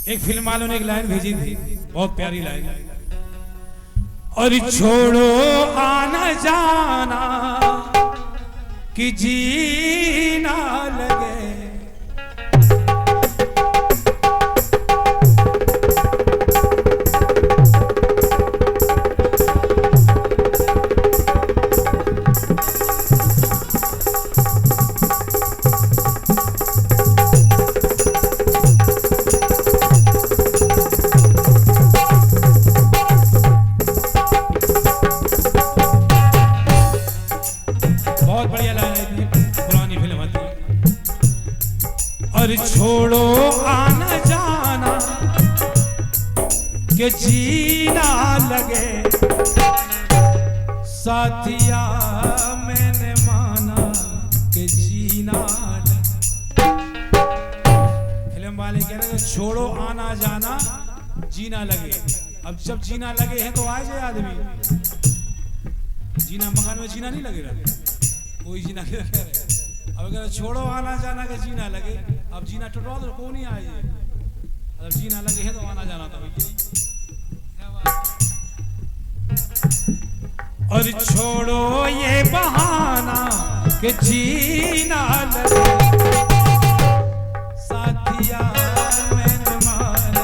एक फिल्म वालों ने एक लाइन भेजी थी, बहुत प्यारी लाइन। और छोड़ो आना जाना कि जीना लगे, छोड़ो आना जाना के जीना लगे, साथिया मैंने माना के जीना लगे। फिल्म वाले कह रहे छोड़ो आना जाना जीना लगे। अब जब जीना लगे हैं तो आ जाए आदमी। जीना मकान में जीना नहीं लगेगा, कोई जीना कह रहे। अब अगर छोड़ो आना जाना के जीना लगे, अब जीना टुटवा दो कौन नहीं आए। अगर जीना लगे है तो आना जाना तो और छोड़ो ये बहाना कि जीना लगे, साथिया मैंने माना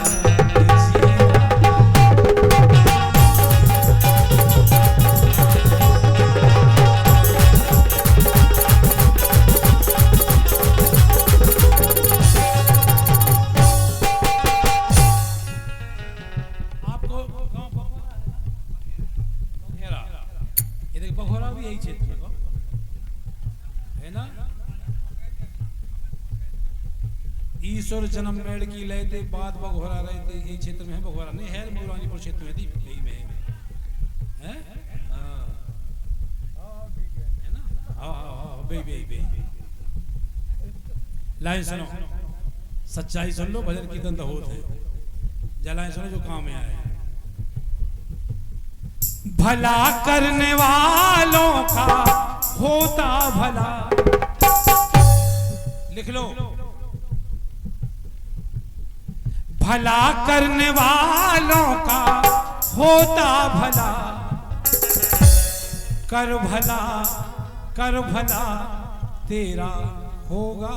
कि बघोरा भी यही क्षेत्र है ना। ईश्वर जन्म मेड़ की लेते बाद बघोरा रहते, यही क्षेत्र में है बघोरा। नहीं है मौलानीपुर क्षेत्र में, यही में है ना। हाँ बे लाइन सुनो, सच्चाई सुन लो, भजन कीर्तन तो होते हैं। जलाएं सुनो जो काम में आए। भला करने वालों का होता भला, लिख लो। भला करने वालों का होता भला, कर भला तेरा होगा।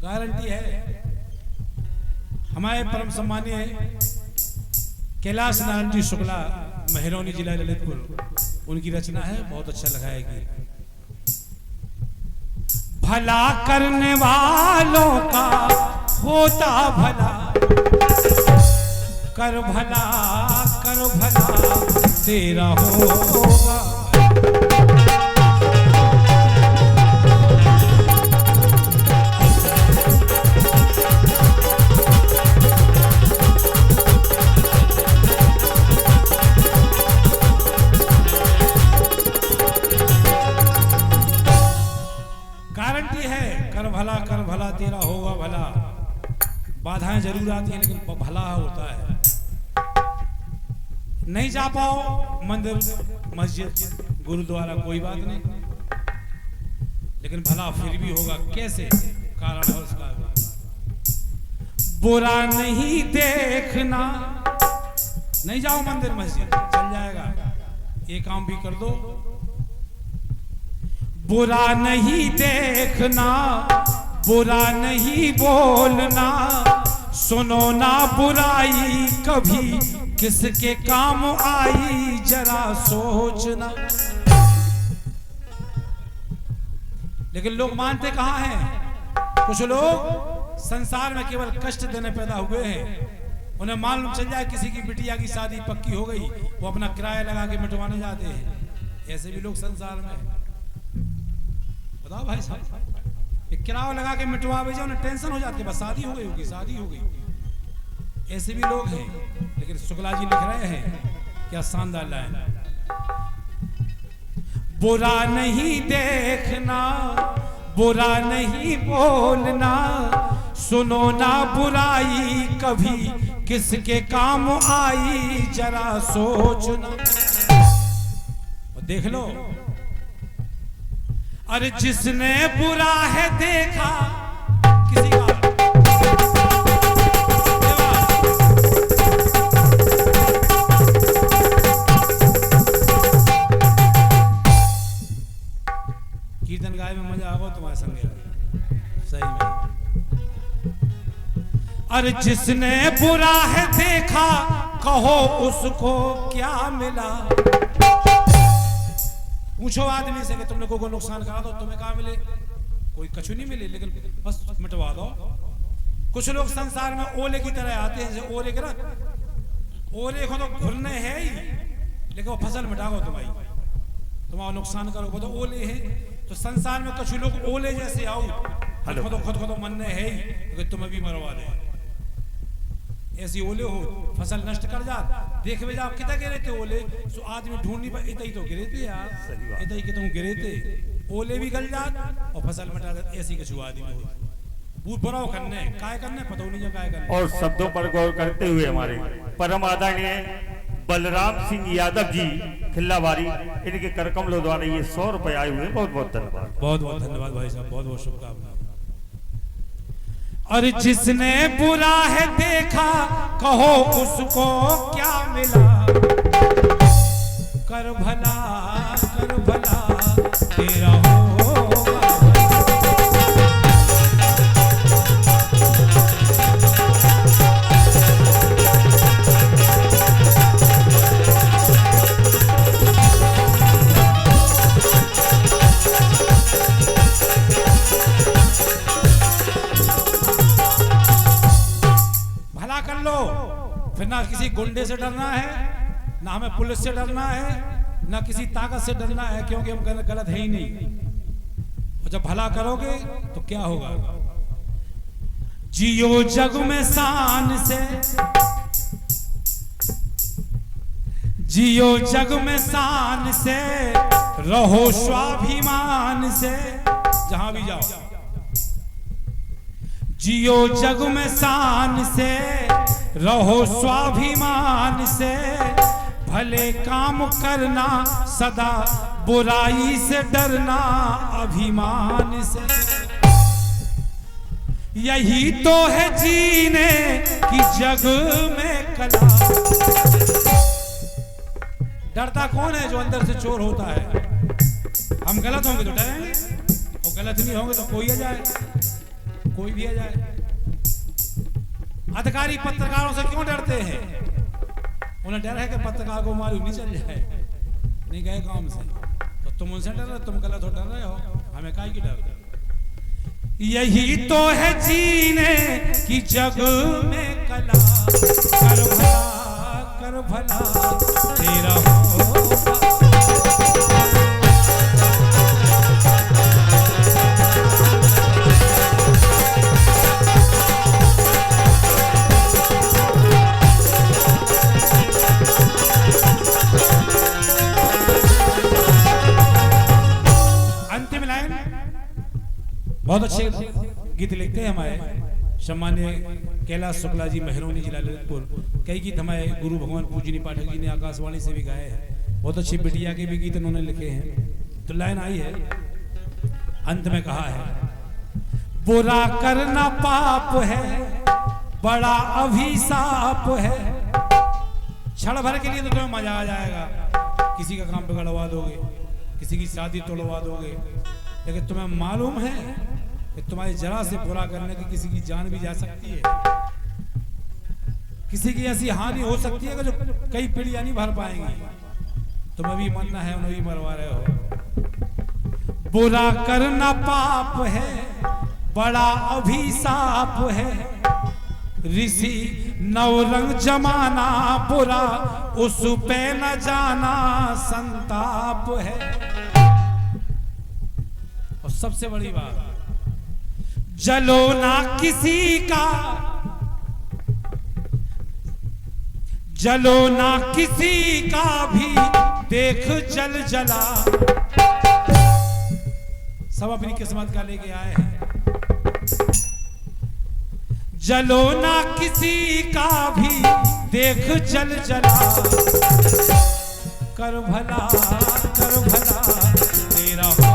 गारंटी है। हमारे परम सम्मानीय कैलाश नारायण जी शुक्ला, मेहरौनी जिला ललितपुर, उनकी रचना है, बहुत अच्छा लगा है कि भला करने वालों का होता भला, कर भला तेरा होगा। कर भला तेरा होगा भला। बाधाएं जरूर आती हैं लेकिन भला होता है। नहीं जा पाओ मंदिर मस्जिद गुरुद्वारा कोई बात नहीं, लेकिन भला फिर भी होगा। कैसे? कारण है उसका। बुरा नहीं देखना, नहीं जाओ मंदिर मस्जिद, चल जाएगा, ये काम भी कर दो। बुरा नहीं देखना, बुरा नहीं बोलना, सुनो ना बुराई कभी किसके काम आई, जरा सोचना। लेकिन लोग मानते कहाँ हैं? कुछ लोग संसार में केवल कष्ट देने पैदा हुए हैं। उन्हें मालूम चल जाए किसी की बिटिया की शादी पक्की हो गई, वो अपना किराया लगा के मिटवाने जाते हैं। ऐसे भी लोग संसार में, बताओ भाई साहब, किराया लगा के मिटवा भेजे, उन्हें टेंशन हो जाती है, बस शादी हो गई होगी, शादी हो गई। ऐसे भी लोग हैं। लेकिन शुक्ला जी लिख रहे हैं, क्या शानदार लाइन। बुरा नहीं देखना, बुरा नहीं बोलना, सुनो ना बुराई कभी किसके काम आई, जरा सोचना। और देख लो, अरे जिसने बुरा है देखा किसी का सही में। अरे जिसने बुरा है देखा, कहो उसको क्या मिला। पूछो आदमी से कि तुमने को नुकसान करा दो, तुम्हें कहा मिले? कोई कछु नहीं मिले, लेकिन बस मिटवा दो। कुछ लोग संसार में ओले की तरह आते हैं, जैसे ओले के ना, ओले को तो घुरने है ही, लेकिन वो फसल मिटाओ तुम्हारा नुकसान करो, वो तो ओले हैं। तो संसार में कुछ लोग ओले जैसे आओ, खुद को तो मनने है ही, लेकिन तुम्हें भी मरवा दे। ऐसी ओले हो, फसल नष्ट कर जा, देख वे जाओ कितना गिरे थे ओले, सो आदमी ढूंढनी पर इतना ही तो गिरे थे यार, इतना ही कि तुम गिरे थे, ओले भी गल जात और फसल मिटा दे। ऐसी कछु आदमी हो, बहुत बुरा करने काय करने पता नहीं जो काय करने। और शब्दों पर गौर करते हुए हमारे परम आदरणीय बलराम सिंह यादव जी खिल्लावारी, इनके करकमलों द्वारा ये 100 रुपए आए हुए, बहुत बहुत धन्यवाद। बहुत बहुत धन्यवाद भाई साहब, बहुत बहुत शुभकामनाएं। और जिसने बुरा है देखा, कहो उसको क्या मिला। कर भला तेरा होगा। फिर ना किसी गुंडे से डरना है, ना हमें पुलिस से डरना है, ना किसी ताकत से डरना है, क्योंकि हम गलत है ही नहीं। और जब भला करोगे तो क्या होगा। जियो जग में शान से, जियो जग में शान से, रहो स्वाभिमान से, जहां भी जाओ। जियो जग में शान से, रहो स्वाभिमान से, भले काम करना सदा, बुराई से डरना अभिमान से। यही तो है जीने की जग में कला। डरता कौन है? जो अंदर से चोर होता है। हम गलत होंगे तो डरेंगे, और गलत नहीं होंगे तो कोई आ जाए, कोई भी आ जाए। अधिकारी पत्रकारों से क्यों डरते हैं? उन्हें डर है कि पत्रकार को मालूम नहीं चल जाए, नहीं गए काम से। तो तुम उनसे डर रहे, तुम गलत हो डर रहे हो, हमें काहे की डर। यही तो है जीने की जग में कला। कर भला तेरा होगा। बहुत अच्छे गीत लिखते हैं हमारे सम्मान्य कैलाश शुक्ला जी, मेहरौनी जिला ललितपुर। कई गीत हमारे गुरु भगवान पूजनी पाठक जी ने आकाशवाणी से भी गाए हैं। बहुत अच्छी बिटिया के भी गीत उन्होंने लिखे हैं। तो लाइन आई है, अंत में कहा है, बुरा करना पाप है, बड़ा अभिशाप है। क्षण भर के लिए तो तुम्हें मजा आ जाएगा, किसी का काम बिगड़वा दोगे, किसी की शादी तोड़वा दोगे, लेकिन तुम्हें मालूम है कि तुम्हारी जरा से बुरा करने की किसी की जान भी जा सकती है। किसी की ऐसी हानि हो सकती है कि जो कई पीढ़ियां नहीं भर पाएंगी। तुम्हें भी मरना है, उन्हें भी मरवा रहे हो। बुरा करना पाप है, बड़ा अभिशाप है। ऋषि नवरंग जमाना, बुरा उस पे न जाना संताप है। और सबसे बड़ी बात, जलो ना किसी का, जलो ना किसी का भी देख जल जला। सब अपनी किस्मत का लेके आए हैं। जलो ना किसी का भी देख जल जला। कर भला तेरा हो।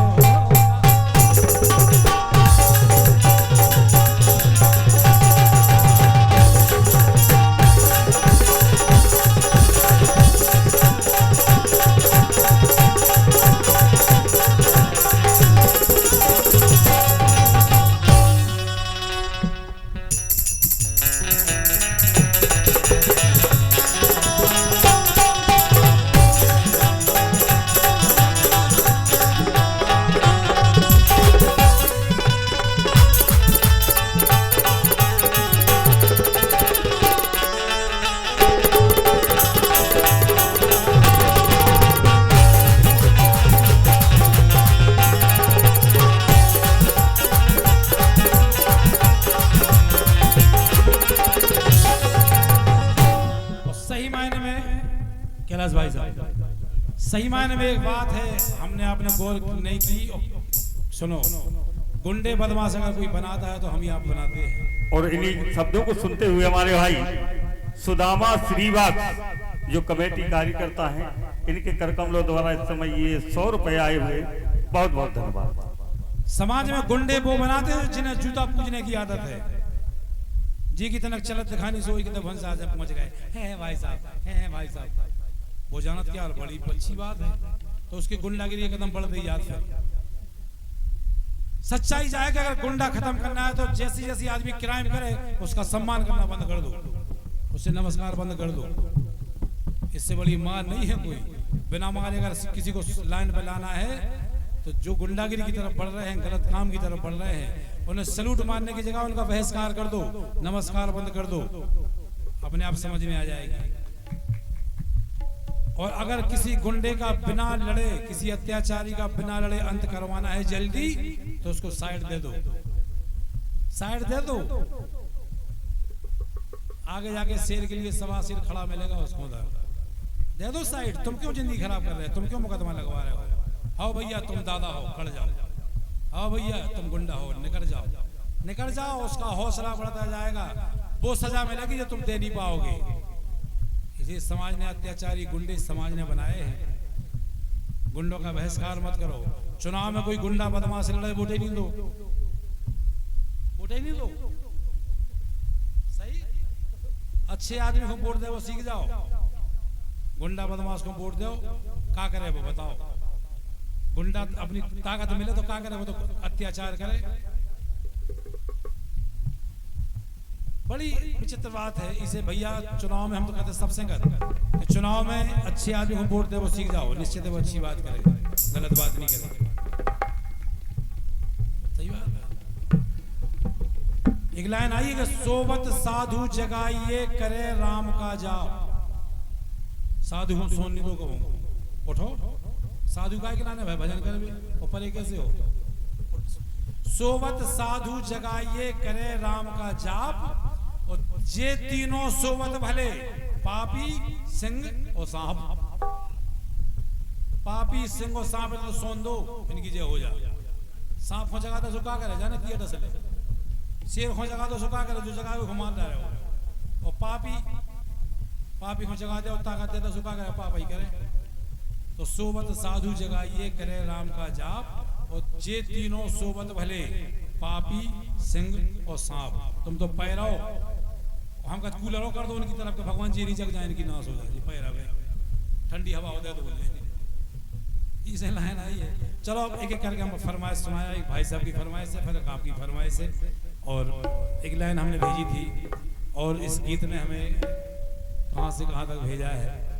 कैलाश भाई साहब, सही मायने में एक बात है, हमने आपने गौर नहीं की। सुनो, गुंडे बदमाश अगर कोई बनाता है तो हम ही आप बनाते हैं। और इन्हीं शब्दों को सुनते हुए हमारे भाई सुदामा श्रीवास जो कमेटी कार्यकर्ता हैं, इनके करकमलों द्वारा इस समय ये 100 रुपए आए हुए, बहुत बहुत धन्यवाद। समाज में गुंडे वो बनाते हैं जिन्हें जूता पूजने की आदत है। जी की तनक चलत दिखानी सोई के भंस आज पहुंच गए हैं भाई साहब, हैं भाई साहब, वो जानत क्या बड़ी अच्छी बात है, तो उसकी गुंडागिरी कदम बढ़ गई याद है। सच्चाई जाए कि अगर गुंडा खत्म करना है तो जैसी जैसी आदमी क्राइम करे उसका सम्मान करना बंद कर दो, उससे नमस्कार बंद कर दो। इससे बड़ी मार नहीं है कोई। बिना मारे अगर किसी को लाइन पे लाना है तो जो गुंडागिरी की तरफ बढ़ रहे हैं, गलत काम की तरफ बढ़ रहे हैं, उन्हें सलूट मारने की जगह उनका बहिष्कार कर दो, नमस्कार बंद कर दो, अपने आप समझ में आ जाएगी। और अगर किसी गुंडे का बिना लड़े, किसी अत्याचारी का बिना लड़े अंत करवाना है जल्दी, तो उसको साइड दे दो, साइड दे दो। आगे जाके शेर के लिए सवा शेर खड़ा मिलेगा उसको, दे दो साइड। तुम क्यों जिंदगी खराब कर रहे हो? तुम क्यों मुकदमा लगवा रहे हो? आओ भैया तुम दादा हो, खड़ जाओ। आओ भैया तुम गुंडा हो, निकल जाओ, निकल जाओ। उसका हौसला बढ़ता जाएगा, वो सजा मिलेगी जो तुम दे नहीं पाओगे। इसी समाज ने, अत्याचारी गुंडे समाज ने बनाए हैं। गुंडों का बहिष्कार मत करो। चुनाव में कोई गुंडा बदमाश लड़े, वोट ही नहीं दो, वोट ही नहीं दो। सही, अच्छे आदमी को वोट दे, वो सीख जाओ। गुंडा बदमाश को वोट दो, क्या करे वो बताओ? गुंडा अपनी ताकत मिले तो क्या करे? वो तो अत्याचार करे। बड़ी विचित्र बात है। इसे भैया चुनाव में हम तो कहते सब संगत, चुनाव में अच्छे आदमी को वोट दे, वो सीख जाओ, निश्चित है वो अच्छी बात करे, गलत बात नहीं करे। सही बात है। एक लाइन आई है कि सोबत साधु जगाइए करे राम का जाप। साधु हूं सोन नहीं दो कहूं, उठो। साधु का के लाने भाई भजन कर भी ऊपर कैसे हो? सोबत साधु जगाइए करे राम का जाप, और जे तीनों सोबत भले, पापी सिंह और सांप। पापी सिंह और सांप तो सोन दो, इनकी जय हो जाए। सांप को जगा तो सुखा करे, जाने किया डसले। शेर को जगा तो सुखा करे, जो जगह को मार रहे हो। और पापी को जगा दे और ताकत दे तो सुखा करे, पाप ही करे। तो सोबत साधु जगाइए करे राम का जाप, और जे तीनों सोबत भले, पापी सिंह और सांप। तुम तो पैराओ, हम कहते कूलरों कर दो उनकी तरफ, भगवान जी नहीं जग जाए, इनकी नाश हो जाए। पैरा में ठंडी हवा हो जाए तो बोले इसे लाइन आई है। चलो अब एक एक करके हम फरमाइश सुनाया। एक भाई साहब की फरमाइश है, फिर आपकी फरमाइश है, और एक लाइन हमने भेजी थी, और इस गीत ने हमें कहाँ से कहाँ तक भेजा है।